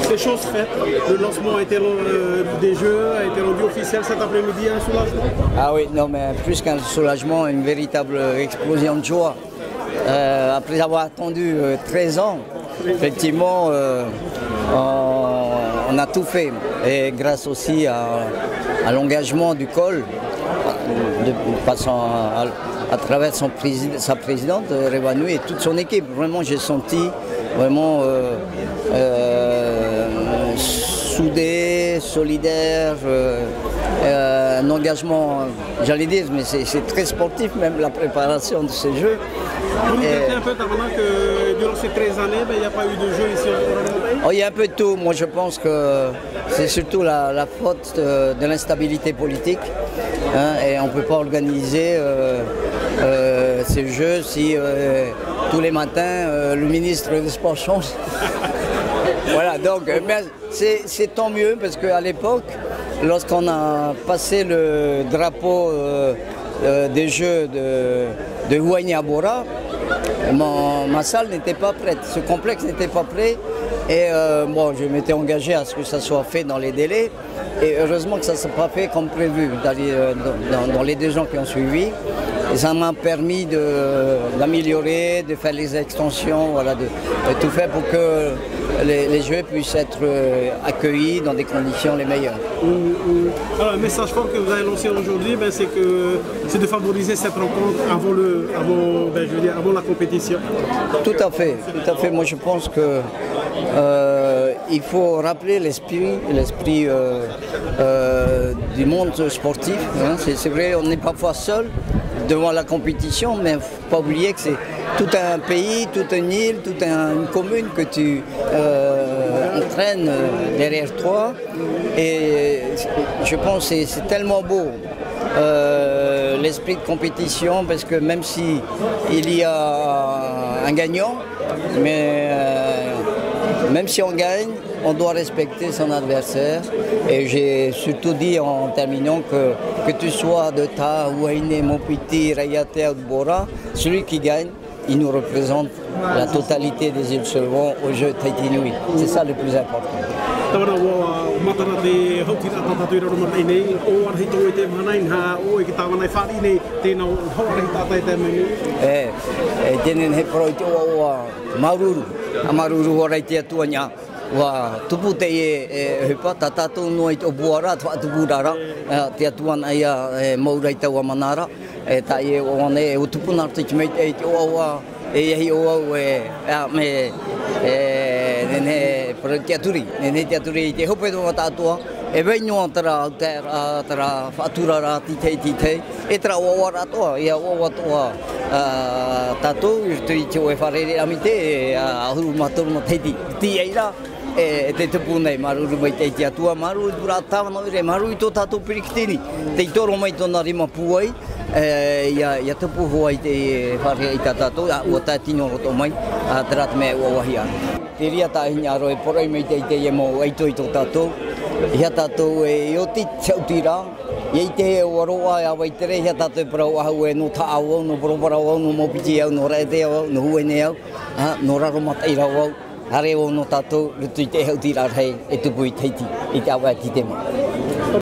C'est chose faite. Le lancement des Jeux a été rendu officiel cet après-midi, un soulagement. Ah oui, non, mais plus qu'un soulagement, une véritable explosion de joie. Après avoir attendu 13 ans, effectivement, on a tout fait. Et grâce aussi à l'engagement du col, passant à travers sa présidente, Revanui, et toute son équipe. Vraiment, j'ai senti vraiment soudé, solidaire, un engagement, j'allais dire, mais c'est très sportif même la préparation de ces Jeux. Vous nous dites un peu, Tamana, que durant ces 13 années, il n'y a pas eu de Jeux ici au Il y a un peu de tout. Moi, je pense que c'est surtout la faute de l'instabilité politique. Hein, et on ne peut pas organiser ces Jeux si tous les matins le ministre des Sports change. Voilà, donc c'est tant mieux parce qu'à l'époque, lorsqu'on a passé le drapeau des Jeux de Huayna-Bora, ma salle n'était pas prête, ce complexe n'était pas prêt. Et bon, je m'étais engagé à ce que ça soit fait dans les délais. Et heureusement que ça ne s'est pas fait comme prévu dans les 2 ans qui ont suivi. Et ça m'a permis d'améliorer, de faire les extensions, voilà, de tout faire pour que les Jeux puissent être accueillis dans des conditions les meilleures. Alors, le message fort que vous avez lancé aujourd'hui, c'est de favoriser cette rencontre avant la compétition. Tout à fait, tout à fait. Moi, je pense que il faut rappeler l'esprit du monde sportif. Hein. C'est vrai, on est parfois seul devant la compétition, mais il ne faut pas oublier que c'est tout un pays, toute une île, toute une commune que tu entraînes derrière toi. Et je pense que c'est tellement beau l'esprit de compétition, parce que même si il y a un gagnant, mais même si on gagne, on doit respecter son adversaire. Et j'ai surtout dit en terminant que tu sois de Ta, Huayna, Mopiti, Rayate ou Bora, celui qui gagne, il nous représente la totalité des îles Seulement au jeu Tahiti Nui. C'est ça le plus important. Wa tupu te hepa tatato no i obuara tupu rara te atuan ai maurai tau manara ta e one o tupu na te mei e o hi o me ne proteaturi ne teaturi te hope do tatua e veino tra fatura ra ti te e tra o ora to ia o to tatu i te o fare amite a hu matur mo te ti eira te tupu nei maruru mai te atua maru pura tawano ire maru I to tatu pirikitini te toro mai tona rima puai ia tupu hoai te whare I tatato o tatino roto mai a trat me o wahia te ria ta hinya roi poroi mai te e mo aito I to tato ia tato e o ti chautira ia te o roa ia wai tere ia tato para o hau e no ta au no para o no mopiti au no rete au no huene au no raro matai rau Hare o no tatou, rutu I te hau tira rei, e tupu I Tahiti, I te awa ki te mo.